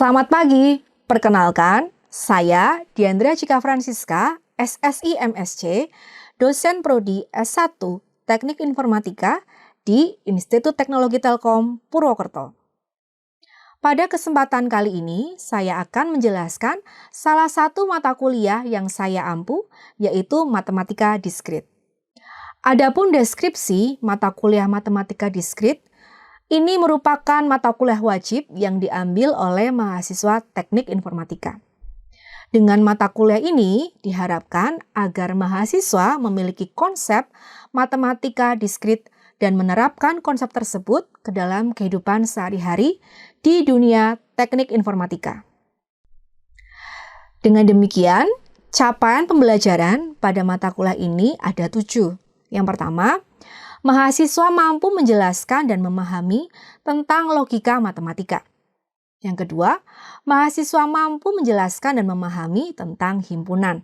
Selamat pagi, perkenalkan, saya Diandra Cika Francisca, SSI MSc, dosen Prodi S1 Teknik Informatika di Institut Teknologi Telkom Purwokerto. Pada kesempatan kali ini, saya akan menjelaskan salah satu mata kuliah yang saya ampu, yaitu Matematika Diskrit. Adapun deskripsi mata kuliah Matematika Diskrit, ini merupakan mata kuliah wajib yang diambil oleh mahasiswa Teknik Informatika. Dengan mata kuliah ini, diharapkan agar mahasiswa memiliki konsep matematika diskrit dan menerapkan konsep tersebut ke dalam kehidupan sehari-hari di dunia teknik informatika. Dengan demikian, capaian pembelajaran pada mata kuliah ini ada 7. Yang pertama, mahasiswa mampu menjelaskan dan memahami tentang logika matematika. Yang kedua, mahasiswa mampu menjelaskan dan memahami tentang himpunan.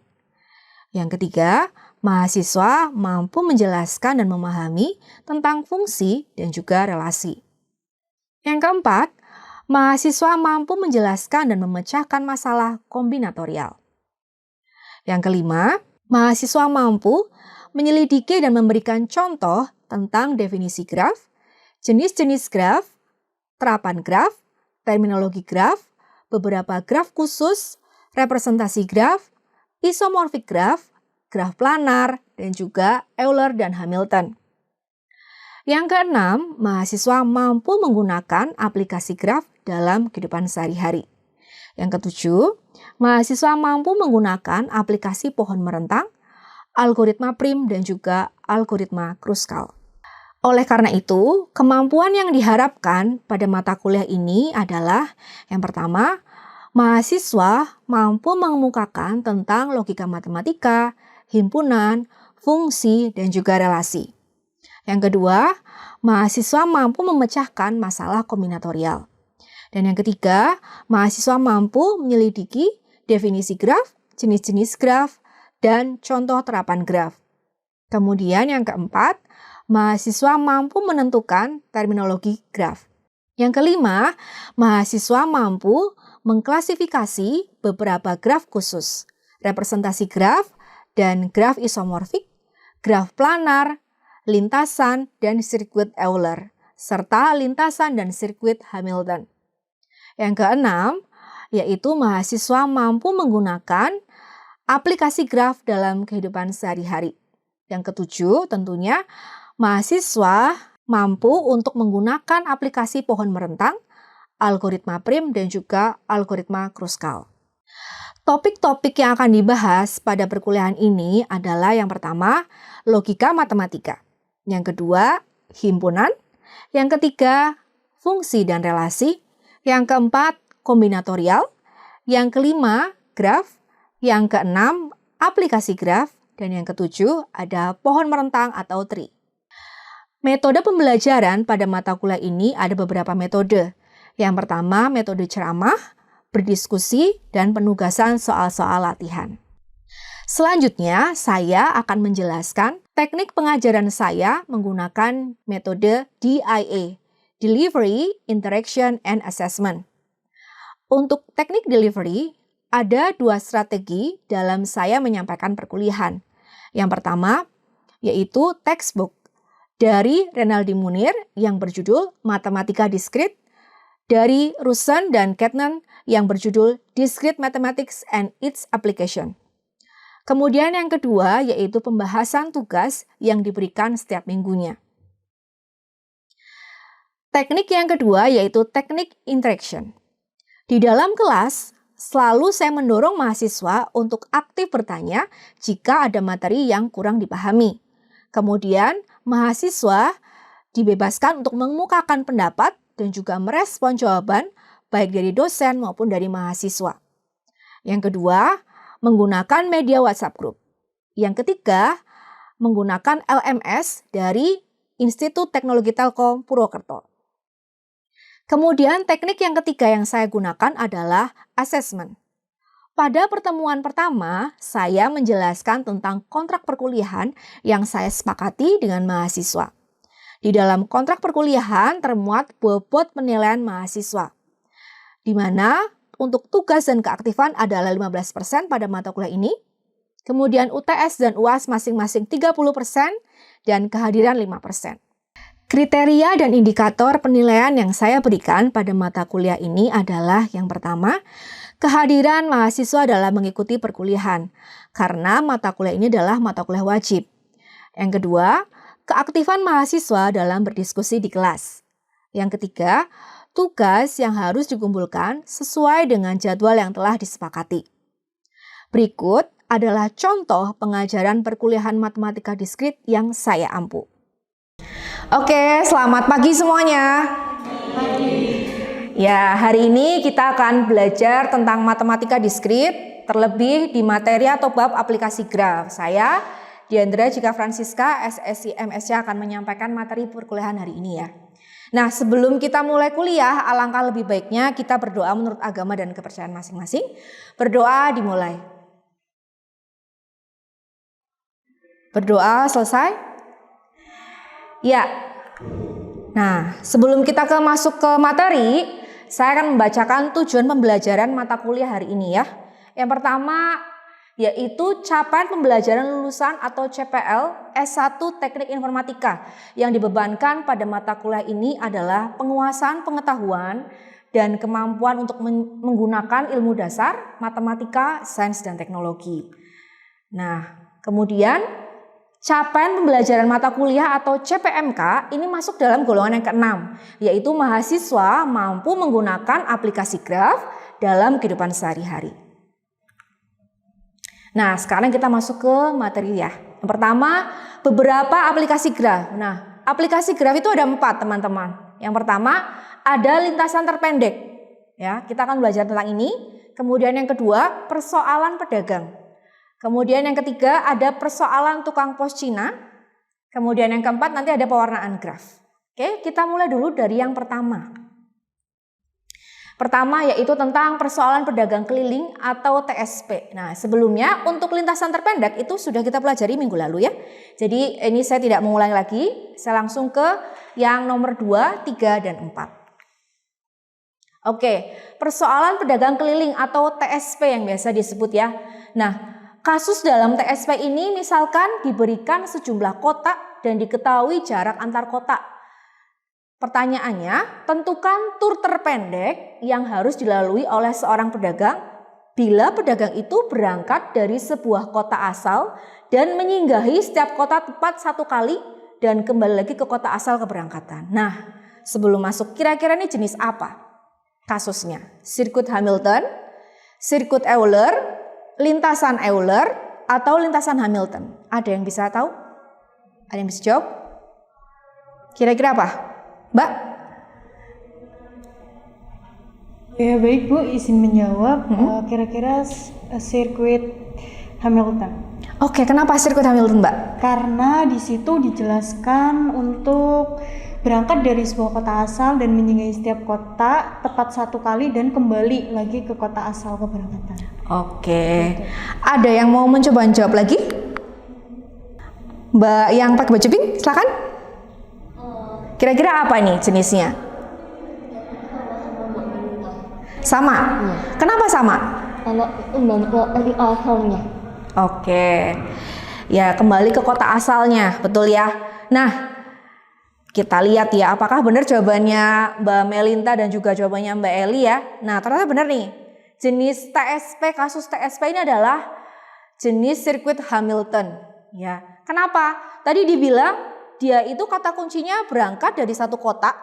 Yang ketiga, mahasiswa mampu menjelaskan dan memahami tentang fungsi dan juga relasi. Yang keempat, mahasiswa mampu menjelaskan dan memecahkan masalah kombinatorial. Yang kelima, mahasiswa mampu menyelidiki dan memberikan contoh tentang definisi graf, jenis-jenis graf, terapan graf, terminologi graf, beberapa graf khusus, representasi graf, isomorfik graf, graf planar, dan juga Euler dan Hamilton. Yang keenam, mahasiswa mampu menggunakan aplikasi graf dalam kehidupan sehari-hari. Yang ketujuh, mahasiswa mampu menggunakan aplikasi pohon merentang, algoritma prim, dan juga algoritma Kruskal. Oleh karena itu, kemampuan yang diharapkan pada mata kuliah ini adalah yang pertama, mahasiswa mampu mengemukakan tentang logika matematika, himpunan, fungsi, dan juga relasi. Yang kedua, mahasiswa mampu memecahkan masalah kombinatorial. Dan yang ketiga, mahasiswa mampu menyelidiki definisi graf, jenis-jenis graf, dan contoh terapan graf. Kemudian yang keempat, mahasiswa mampu menentukan terminologi graf. Yang kelima, mahasiswa mampu mengklasifikasi beberapa graf khusus, representasi graf dan graf isomorfik, graf planar, lintasan dan sirkuit Euler, serta lintasan dan sirkuit Hamilton. Yang keenam, yaitu mahasiswa mampu menggunakan aplikasi graf dalam kehidupan sehari-hari. Yang ketujuh, tentunya mahasiswa mampu untuk menggunakan aplikasi pohon merentang, algoritma prim, dan juga algoritma Kruskal. Topik-topik yang akan dibahas pada perkuliahan ini adalah yang pertama, logika matematika. Yang kedua, himpunan. Yang ketiga, fungsi dan relasi. Yang keempat, kombinatorial. Yang kelima, graf. Yang keenam, aplikasi graf. Dan yang ketujuh, ada pohon merentang atau tree. Metode pembelajaran pada mata kuliah ini ada beberapa metode. Yang pertama, metode ceramah, berdiskusi, dan penugasan soal-soal latihan. Selanjutnya, saya akan menjelaskan teknik pengajaran saya menggunakan metode DIA, Delivery, Interaction, and Assessment. Untuk teknik delivery, ada 2 strategi dalam saya menyampaikan perkuliahan. Yang pertama, yaitu textbook dari Renaldi Munir yang berjudul Matematika Diskrit, dari Russen dan Kettner yang berjudul Discrete Mathematics and Its Application. Kemudian yang kedua yaitu pembahasan tugas yang diberikan setiap minggunya. Teknik yang kedua yaitu teknik interaction. Di dalam kelas, selalu saya mendorong mahasiswa untuk aktif bertanya jika ada materi yang kurang dipahami. Kemudian, mahasiswa dibebaskan untuk mengemukakan pendapat dan juga merespon jawaban baik dari dosen maupun dari mahasiswa. Yang kedua, menggunakan media WhatsApp group. Yang ketiga, menggunakan LMS dari Institut Teknologi Telkom Purwokerto. Kemudian teknik yang ketiga yang saya gunakan adalah assessment. Pada pertemuan pertama, saya menjelaskan tentang kontrak perkuliahan yang saya sepakati dengan mahasiswa. Di dalam kontrak perkuliahan termuat bobot penilaian mahasiswa, di mana untuk tugas dan keaktifan adalah 15% pada mata kuliah ini. Kemudian UTS dan UAS masing-masing 30% dan kehadiran 5%. Kriteria dan indikator penilaian yang saya berikan pada mata kuliah ini adalah yang pertama, kehadiran mahasiswa dalam mengikuti perkuliahan, karena mata kuliah ini adalah mata kuliah wajib. Yang kedua, keaktifan mahasiswa dalam berdiskusi di kelas. Yang ketiga, tugas yang harus dikumpulkan sesuai dengan jadwal yang telah disepakati. Berikut adalah contoh pengajaran perkuliahan matematika diskrit yang saya ampu. Oke, selamat pagi semuanya. Ya, hari ini kita akan belajar tentang matematika diskrit, terlebih di materi atau bab aplikasi graf. Saya, Diandra Jika Francisca, SSI MSC akan menyampaikan materi perkuliahan hari ini ya. Nah, sebelum kita mulai kuliah, alangkah lebih baiknya kita berdoa menurut agama dan kepercayaan masing-masing. Berdoa dimulai. Berdoa selesai? Ya. Nah, sebelum kita masuk ke materi, saya akan membacakan tujuan pembelajaran mata kuliah hari ini ya. Yang pertama yaitu capaian pembelajaran lulusan atau CPL S1 Teknik Informatika yang dibebankan pada mata kuliah ini adalah penguasaan pengetahuan dan kemampuan untuk menggunakan ilmu dasar, matematika, sains, dan teknologi. Nah, kemudian capaian pembelajaran mata kuliah atau CPMK ini masuk dalam golongan yang keenam, yaitu mahasiswa mampu menggunakan aplikasi graf dalam kehidupan sehari-hari. Nah, sekarang kita masuk ke materi ya. Yang pertama, beberapa aplikasi graf. Nah, aplikasi graf itu ada 4, teman-teman. Yang pertama, ada lintasan terpendek. Ya, kita akan belajar tentang ini. Kemudian yang kedua, persoalan pedagang. Kemudian yang ketiga ada persoalan tukang pos Cina. Kemudian yang keempat nanti ada pewarnaan graf. Oke, kita mulai dulu dari yang pertama. Pertama yaitu tentang persoalan pedagang keliling atau TSP. Nah, sebelumnya untuk lintasan terpendek itu sudah kita pelajari minggu lalu ya. Jadi ini saya tidak mengulangi lagi, saya langsung ke yang nomor 2, 3, dan 4. Oke, persoalan pedagang keliling atau TSP yang biasa disebut ya. Nah, kasus dalam TSP ini misalkan diberikan sejumlah kotak dan diketahui jarak antar kotak. Pertanyaannya, tentukan tur terpendek yang harus dilalui oleh seorang pedagang bila pedagang itu berangkat dari sebuah kota asal dan menyinggahi setiap kota tepat 1 kali dan kembali lagi ke kota asal keberangkatan. Nah, sebelum masuk kira-kira ini jenis apa kasusnya? Sirkuit Hamilton, sirkuit Euler, lintasan Euler, atau lintasan Hamilton? Ada yang bisa tahu? Ada yang bisa jawab? Kira-kira apa? Mbak? Ya baik Bu, izin menjawab. Kira-kira sirkuit Hamilton. Oke, kenapa sirkuit Hamilton, Mbak? Karena di situ dijelaskan untuk berangkat dari sebuah kota asal dan menyinggahi setiap kota tepat 1 kali dan kembali lagi ke kota asal keberangkatan. Oke. Ada yang mau mencoba jawab lagi? Mbak yang pakai baju pink, silakan. Kira-kira apa nih jenisnya? Sama. Kenapa sama? Kalau kembali ke asalnya. Oke. Ya, kembali ke kota asalnya, betul ya. Nah, kita lihat ya, apakah benar jawabannya Mbak Melinta dan juga jawabannya Mbak Eli ya. Nah, ternyata benar nih. Jenis TSP, kasus TSP ini adalah jenis sirkuit Hamilton. Ya, kenapa? Tadi dibilang dia itu kata kuncinya berangkat dari satu kota,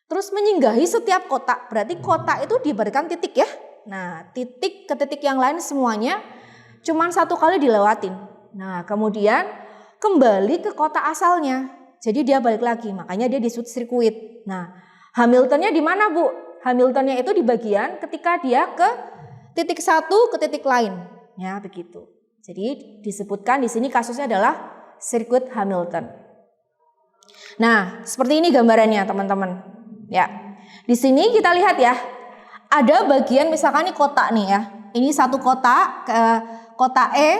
terus menyinggahi setiap kota. Berarti kota itu diberikan titik ya. Nah, titik ke titik yang lain semuanya cuman 1 kali dilewatin. Nah, kemudian kembali ke kota asalnya. Jadi dia balik lagi, makanya dia disebut sirkuit. Nah, Hamiltonnya di mana, Bu? Hamiltonnya itu di bagian ketika dia ke titik satu ke titik lain. Ya, begitu. Jadi disebutkan di sini kasusnya adalah sirkuit Hamilton. Nah, seperti ini gambarannya, teman-teman. Ya. Di sini kita lihat ya. Ada bagian misalkan ini kota nih ya. Ini satu kota, kota E,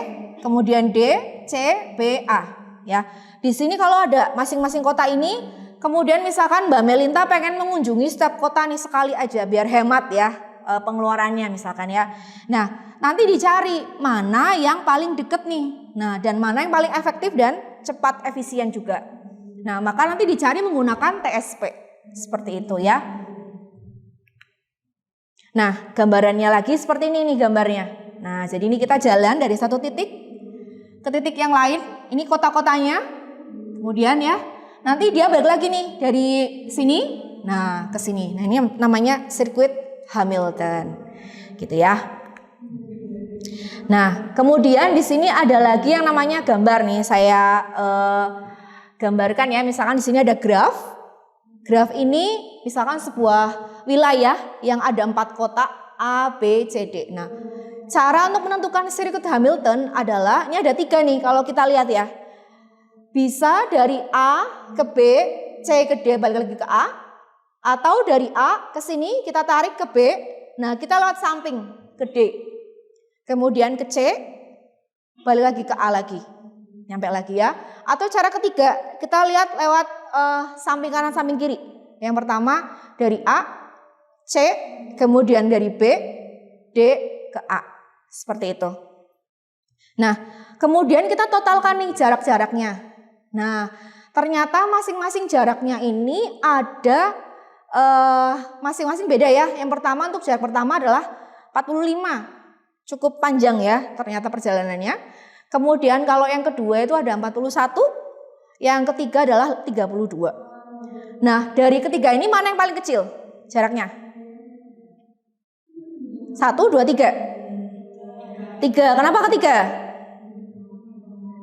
kemudian D, C, B, A. Ya. Di sini kalau ada masing-masing kota ini, kemudian misalkan Mbak Melinta pengen mengunjungi setiap kota nih sekali aja biar hemat ya pengeluarannya misalkan ya. Nah, nanti dicari mana yang paling deket nih. Nah, dan mana yang paling efektif dan cepat efisien juga. Nah, maka nanti dicari menggunakan TSP. Seperti itu ya. Nah, gambarannya lagi seperti ini nih gambarnya. Nah, jadi ini kita jalan dari satu titik ke titik yang lain. Ini kota-kotanya. Kemudian ya, nanti dia balik lagi nih dari sini, nah ke sini. Nah, ini namanya sirkuit Hamilton. Gitu ya. Nah, kemudian di sini ada lagi yang namanya gambar nih. Saya gambarkan ya. Misalkan di sini ada graf. Graf ini misalkan sebuah wilayah yang ada 4 kotak A, B, C, D. Nah, cara untuk menentukan sirkuit Hamilton adalah, ini ada 3 nih kalau kita lihat ya. Bisa dari A ke B, C ke D balik lagi ke A. Atau dari A ke sini kita tarik ke B. Nah, kita lewat samping ke D. Kemudian ke C, balik lagi ke A lagi. Nyampe lagi ya. Atau cara ketiga, kita lihat lewat samping kanan, samping kiri. Yang pertama dari A, C, kemudian dari B, D ke A. Seperti itu. Nah, kemudian kita totalkan nih jarak-jaraknya. Nah, ternyata masing-masing jaraknya ini ada masing-masing beda ya. Yang pertama untuk jarak pertama adalah 45. Cukup panjang ya ternyata perjalanannya. Kemudian kalau yang kedua itu ada 41, yang ketiga adalah 32. Nah, dari ketiga ini mana yang paling kecil jaraknya? 1, 2, 3. 3. Kenapa ketiga?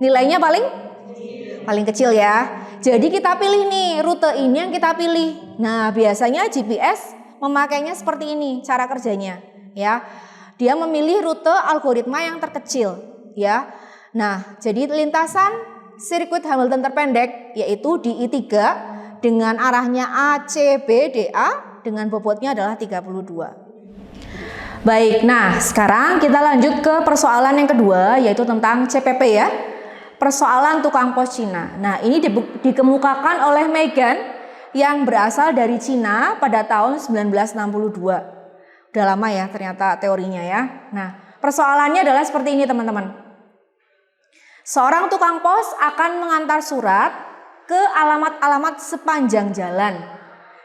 Nilainya paling kecil ya. Jadi kita pilih nih rute ini yang kita pilih. Nah, biasanya GPS memakainya seperti ini cara kerjanya ya. Dia memilih rute algoritma yang terkecil ya. Nah, jadi lintasan sirkuit Hamilton terpendek yaitu di I3 dengan arahnya A, C, B, D, A dengan bobotnya adalah 32. Baik, nah sekarang kita lanjut ke persoalan yang kedua yaitu tentang CPP ya. Persoalan tukang pos Cina. Nah, ini dikemukakan oleh Megan yang berasal dari Cina pada tahun 1962. Udah lama ya ternyata teorinya ya. Nah, persoalannya adalah seperti ini teman-teman. Seorang tukang pos akan mengantar surat ke alamat-alamat sepanjang jalan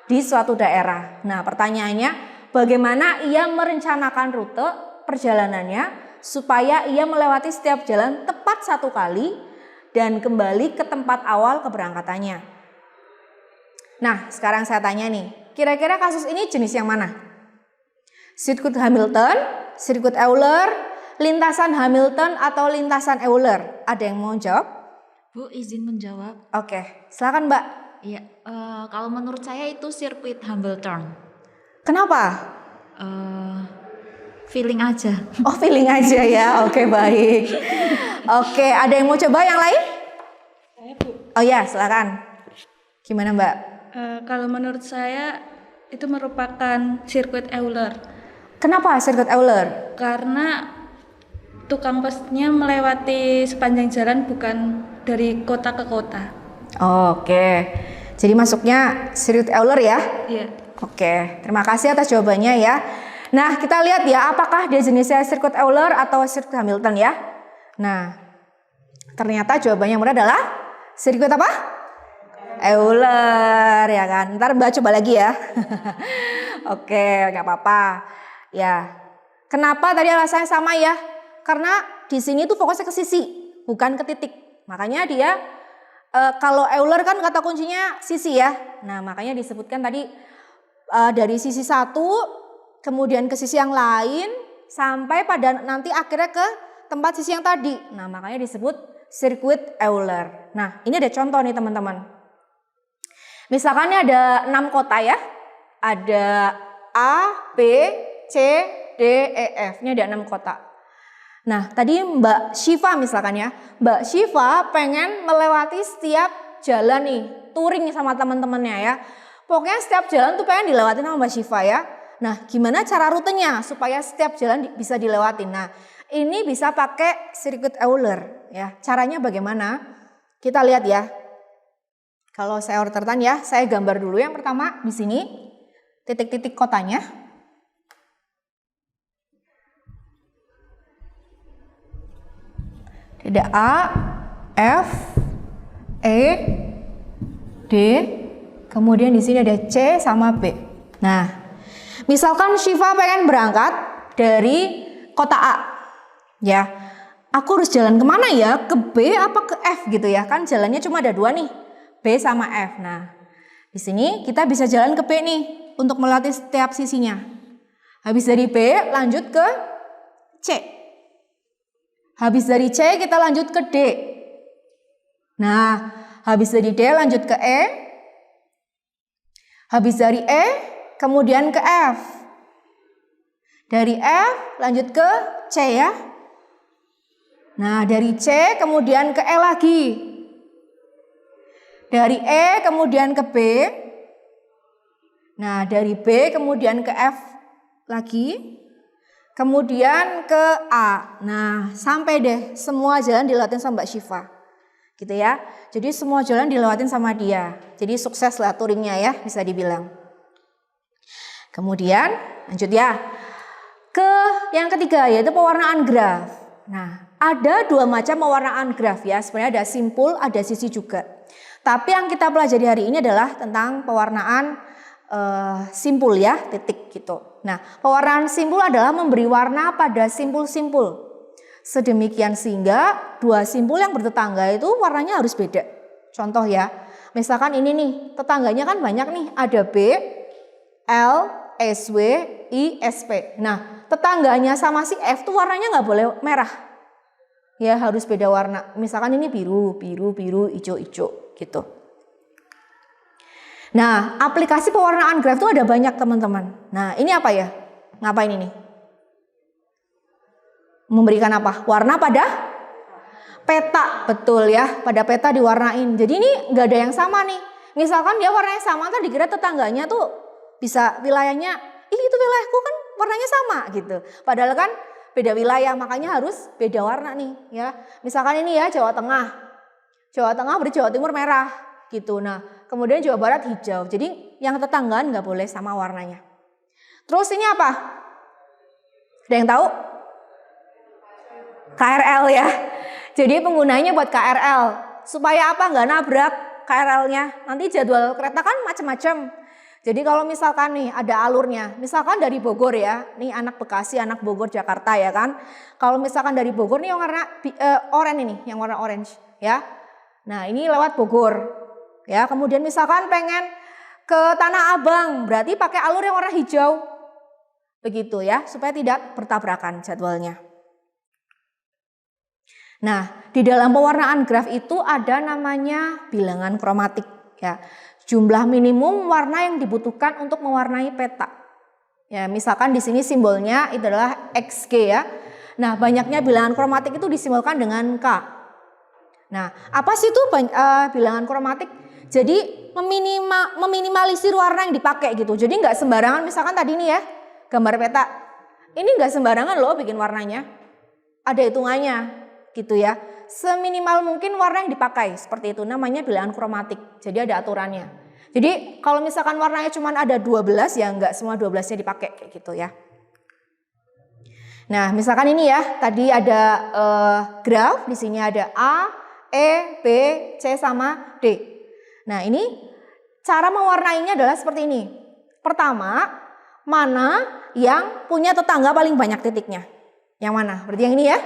di suatu daerah. Nah, pertanyaannya bagaimana ia merencanakan rute perjalanannya supaya ia melewati setiap jalan tepat 1 kali dan kembali ke tempat awal keberangkatannya. Nah, sekarang saya tanya nih, kira-kira kasus ini jenis yang mana? Sirkuit Hamilton, sirkuit Euler, lintasan Hamilton atau lintasan Euler? Ada yang mau jawab? Bu, izin menjawab. Oke, silakan Mbak. Iya, kalau menurut saya itu sirkuit Hamilton. Kenapa? Feeling aja. Oh, feeling aja ya. Oke, baik. Oke, ada yang mau coba yang lain? Saya, Bu. Oh ya, silakan. Gimana Mbak? Kalau menurut saya itu merupakan sirkuit Euler. Kenapa sirkuit Euler? Karena tukang posnya melewati sepanjang jalan bukan dari kota ke kota. Oke, jadi masuknya sirkuit Euler ya? Iya. Oke, terima kasih atas jawabannya ya. Nah, kita lihat ya apakah dia jenisnya sirkuit Euler atau sirkuit Hamilton ya. Nah, ternyata jawabannya yang benar adalah sirkuit apa? Euler ya kan. Ntar Mbak coba lagi ya. Oke, nggak apa-apa. Ya, kenapa tadi alasannya sama ya? Karena di sini tuh fokusnya ke sisi, bukan ke titik. Makanya dia kalau Euler kan kata kuncinya sisi ya. Nah, makanya disebutkan tadi dari sisi satu, kemudian ke sisi yang lain, sampai pada nanti akhirnya ke tempat sisi yang tadi. Nah, makanya disebut sirkuit Euler. Nah, ini ada contoh nih teman-teman. Misalkan ini ada 6 kota ya. Ada A, B, C, D, E, F. Ini ada 6 kota. Nah, tadi Mbak Syifa misalkan ya. Mbak Syifa pengen melewati setiap jalan nih. Touring sama teman-temannya ya. Pokoknya setiap jalan tuh pengen dilewatin sama Mbak Syifa ya. Nah, gimana cara rutenya supaya setiap jalan bisa dilewatin? Nah, ini bisa pakai sirkuit Euler ya. Caranya bagaimana? Kita lihat ya. Kalau saya urutan ya, saya gambar dulu yang pertama di sini titik-titik kotanya. Ada A, F, E, D, kemudian di sini ada C sama B. Nah, misalkan Syifa pengen berangkat dari kota A, ya, aku harus jalan kemana ya? Ke B apa ke F gitu ya? Kan jalannya cuma ada 2 nih, B sama F. Nah, di sini kita bisa jalan ke B nih untuk melatih setiap sisinya. Habis dari B lanjut ke C. Habis dari C kita lanjut ke D. Nah, habis dari D lanjut ke E. Habis dari E kemudian ke F. Dari F lanjut ke C ya. Nah, dari C kemudian ke E lagi. Dari E kemudian ke B. Nah, dari B kemudian ke F lagi. Kemudian ke A. Nah, sampai deh semua jalan dilewatin sama Mbak Syifa. Gitu ya. Jadi semua jalan dilewatin sama dia. Jadi sukses lah touringnya ya, bisa dibilang. Kemudian lanjut ya. Ke yang ketiga yaitu pewarnaan graf. Nah, ada 2 macam pewarnaan graf ya. Sebenarnya ada simpul, ada sisi juga. Tapi yang kita pelajari hari ini adalah tentang pewarnaan simpul ya, titik gitu. Nah, pewarnaan simpul adalah memberi warna pada simpul-simpul. Sedemikian sehingga 2 simpul yang bertetangga itu warnanya harus beda. Contoh ya, misalkan ini nih, tetangganya kan banyak nih, ada B, L, SW, I, SP. Nah, tetangganya sama si F tuh warnanya nggak boleh merah. Ya, harus beda warna. Misalkan ini biru, biru, biru, hijau, hijau gitu. Nah, aplikasi pewarnaan graf itu ada banyak teman-teman. Nah, ini apa ya? Ngapain ini? Memberikan apa? Warna pada peta, betul ya. Pada peta diwarnain. Jadi ini nggak ada yang sama nih. Misalkan dia warnanya sama, kan dikira tetangganya tuh bisa wilayahnya, itu wilayahku kan warnanya sama gitu. Padahal kan beda wilayah, makanya harus beda warna nih ya. Misalkan ini ya Jawa Tengah. Jawa Tengah berarti Jawa Timur merah gitu. Nah, kemudian Jawa Barat hijau. Jadi yang tetanggaan nggak boleh sama warnanya. Terus ini apa? Ada yang tahu? KRL ya. Jadi penggunanya buat KRL. Supaya apa? Nggak nabrak KRL-nya. Nanti jadwal kereta kan macam-macam. Jadi kalau misalkan nih ada alurnya. Misalkan dari Bogor ya. Nih anak Bekasi, anak Bogor, Jakarta ya kan. Kalau misalkan dari Bogor nih yang warna oranye ini. Yang warna orange ya. Nah ini lewat Bogor. Ya, kemudian misalkan pengen ke Tanah Abang, berarti pakai alur yang warna hijau. Begitu ya, supaya tidak bertabrakan jadwalnya. Nah, di dalam pewarnaan graf itu ada namanya bilangan kromatik ya. Jumlah minimum warna yang dibutuhkan untuk mewarnai peta. Ya, misalkan di sini simbolnya itu adalah XG ya. Nah, banyaknya bilangan kromatik itu disimbolkan dengan K. Nah, apa sih itu bilangan kromatik? Jadi meminimalisir warna yang dipakai gitu. Jadi nggak sembarangan, misalkan tadi nih ya, gambar peta. Ini nggak sembarangan loh bikin warnanya. Ada hitungannya gitu ya. Seminimal mungkin warna yang dipakai, seperti itu namanya bilangan kromatik. Jadi ada aturannya. Jadi kalau misalkan warnanya cuma ada 12 ya nggak semua 12-nya dipakai kayak gitu ya. Nah, misalkan ini ya, tadi ada graf, di sini ada A, E, B, C sama D. Nah, ini cara mewarnainya adalah seperti ini. Pertama, mana yang punya tetangga paling banyak titiknya? Yang mana? Berarti yang ini ya?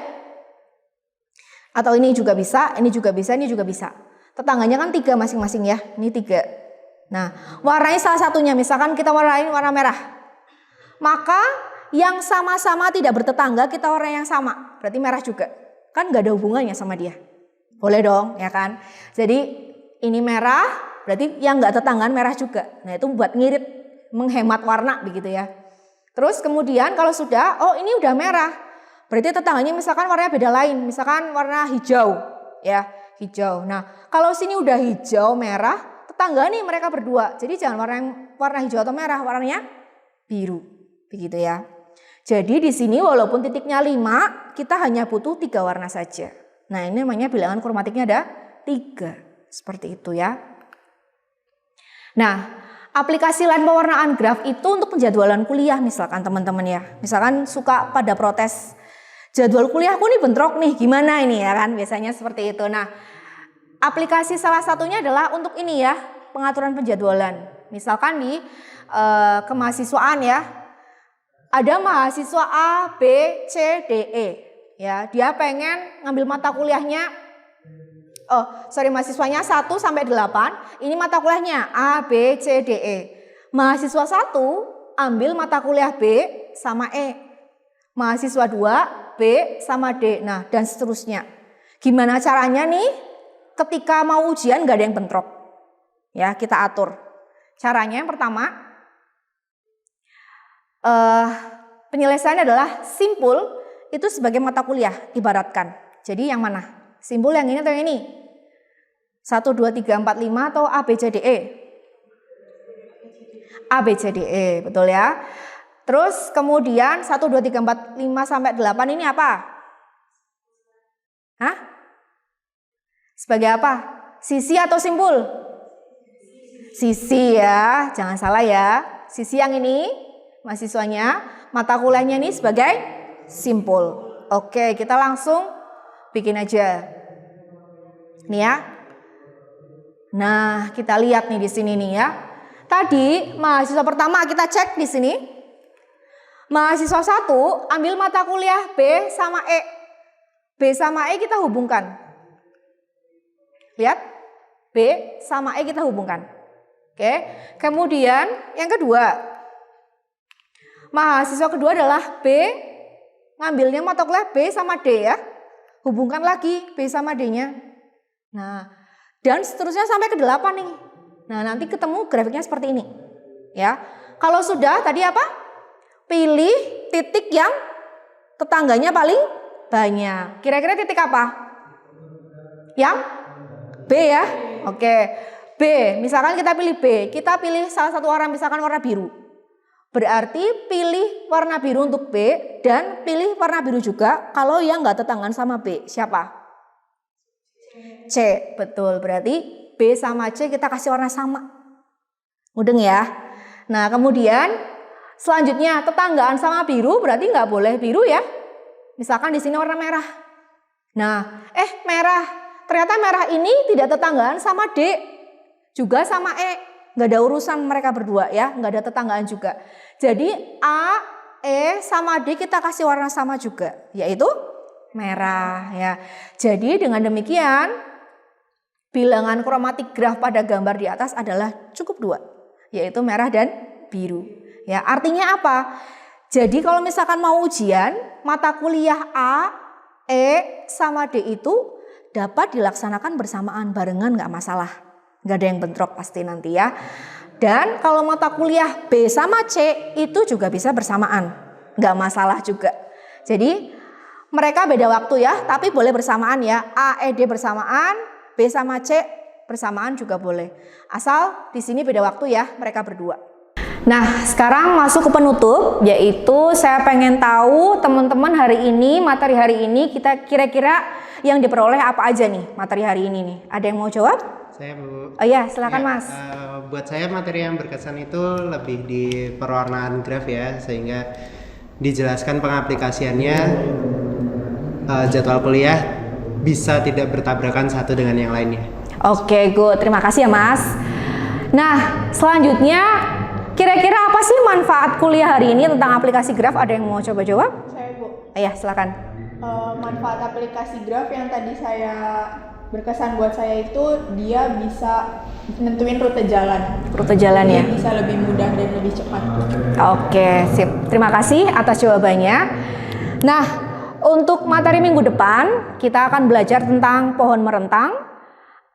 Atau ini juga bisa, ini juga bisa, ini juga bisa. Tetangganya kan 3 masing-masing ya. Ini 3. Nah, warnai salah satunya. Misalkan kita warnain warna merah. Maka yang sama-sama tidak bertetangga kita warna yang sama. Berarti merah juga. Kan nggak ada hubungannya sama dia. Boleh dong, ya kan? Jadi ini merah, berarti yang nggak tetanggaan merah juga. Nah itu buat ngirit, menghemat warna begitu ya. Terus kemudian kalau sudah, oh ini udah merah. Berarti tetangganya misalkan warnanya beda lain. Misalkan warna hijau, ya hijau. Nah kalau sini udah hijau, merah, tetangga nih mereka berdua. Jadi jangan warna hijau atau merah, warnanya biru. Begitu ya. Jadi di sini walaupun titiknya 5, kita hanya butuh 3 warna saja. Nah ini namanya bilangan kromatiknya ada 3. Seperti itu ya. Nah, aplikasi lain pewarnaan graf itu untuk penjadwalan kuliah misalkan teman-teman ya. Misalkan suka pada protes. jadwal kuliahku nih bentrok nih, gimana ini ya kan? Biasanya seperti itu. Nah, aplikasi salah satunya adalah untuk ini ya, pengaturan penjadwalan. Misalkan di kemahasiswaan ya, ada mahasiswa A, B, C, D, E. Ya, dia pengen ngambil mata kuliahnya, mahasiswanya 1 sampai 8. Ini mata kuliahnya A, B, C, D, E. Mahasiswa 1 ambil mata kuliah B sama E. Mahasiswa 2 B sama D. Nah, dan seterusnya. Gimana caranya nih ketika mau ujian gak ada yang bentrok? Ya, kita atur. Caranya yang pertama, penyelesaiannya adalah simpul itu sebagai mata kuliah, ibaratkan. Jadi yang mana? Simpul yang ini atau yang ini? 1, 2, 3, 4, 5 atau A, B, C, D, E? A, B, C, D, E, betul ya. Terus kemudian 1, 2, 3, 4, 5 sampai 8 ini apa? Hah? Sebagai apa? Sisi atau simpul? Sisi ya, jangan salah ya. Sisi yang ini mahasiswanya, mata kuliahnya ini sebagai simpul. Oke, kita langsung bikin aja. Nih ya. Nah, kita lihat nih di sini nih ya. Tadi mahasiswa pertama kita cek di sini. Mahasiswa 1 ambil mata kuliah B sama E. B sama E kita hubungkan. Lihat. B sama E kita hubungkan. Oke. Kemudian yang kedua. Mahasiswa kedua adalah B. Ngambilnya mata kuliah B sama D ya. Hubungkan lagi B sama D-nya. Nah, dan seterusnya sampai ke 8 nih. Nah, nanti ketemu grafiknya seperti ini. Ya. Kalau sudah tadi apa? Pilih titik yang tetangganya paling banyak. Kira-kira titik apa? Yang B ya. Oke. B, misalkan kita pilih B. Kita pilih salah satu warna, misalkan warna biru. Berarti pilih warna biru untuk B dan pilih warna biru juga kalau yang nggak tetanggaan sama B. Siapa? C. Betul, berarti B sama C kita kasih warna sama. Mudeng ya. Nah, kemudian selanjutnya tetanggaan sama biru berarti nggak boleh biru ya. Misalkan di sini warna merah. Nah, merah. Ternyata merah ini tidak tetanggaan sama D. Juga sama E. Nggak ada urusan mereka berdua ya. Nggak ada tetanggaan juga. Jadi A, E sama D kita kasih warna sama juga. Yaitu merah ya. Jadi dengan demikian bilangan kromatik graf pada gambar di atas adalah cukup 2. Yaitu merah dan biru. Ya, artinya apa? Jadi kalau misalkan mau ujian, mata kuliah A, E sama D itu dapat dilaksanakan bersamaan, barengan nggak masalah. Nggak ada yang bentrok pasti nanti ya. Dan kalau mata kuliah B sama C itu juga bisa bersamaan. Nggak masalah juga. Jadi mereka beda waktu ya, tapi boleh bersamaan ya. A, E, D bersamaan, B sama C bersamaan juga boleh. Asal di sini beda waktu ya, mereka berdua. Nah, sekarang masuk ke penutup, yaitu saya pengen tahu teman-teman hari ini, materi hari ini kita kira-kira yang diperoleh apa aja nih materi hari ini nih. Ada yang mau jawab? Saya Bu. Oh iya, silakan ya, Mas. Buat saya materi yang berkesan itu lebih di perwarnaan graf ya, sehingga dijelaskan pengaplikasiannya jadwal kuliah bisa tidak bertabrakan satu dengan yang lainnya. Oke, good. Terima kasih ya Mas. Nah, selanjutnya kira-kira apa sih manfaat kuliah hari ini tentang aplikasi graf? Ada yang mau coba jawab? Saya Bu. Iya, silakan. Manfaat aplikasi graf yang tadi saya berkesan buat saya itu dia bisa nentuin rute jalan. Rute jalan ya? Bisa lebih mudah dan lebih cepat. Oke, sip. Terima kasih atas jawabannya. Nah, untuk materi minggu depan kita akan belajar tentang pohon merentang,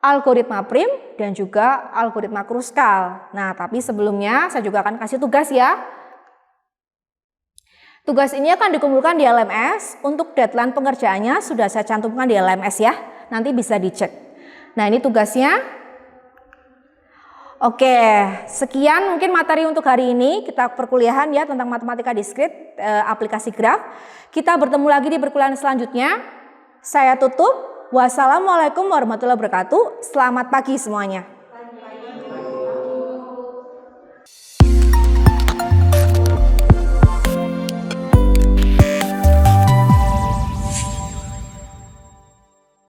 algoritma prim, dan juga algoritma kruskal. Nah, tapi sebelumnya saya juga akan kasih tugas ya. Tugas ini akan dikumpulkan di LMS. Untuk deadline pengerjaannya sudah saya cantumkan di LMS ya. Nanti bisa dicek. Nah, ini tugasnya. Oke, sekian mungkin materi untuk hari ini. Kita perkuliahan ya tentang matematika diskrit, aplikasi graf. Kita bertemu lagi di perkuliahan selanjutnya. Saya tutup. Wassalamualaikum warahmatullahi wabarakatuh. Selamat pagi semuanya.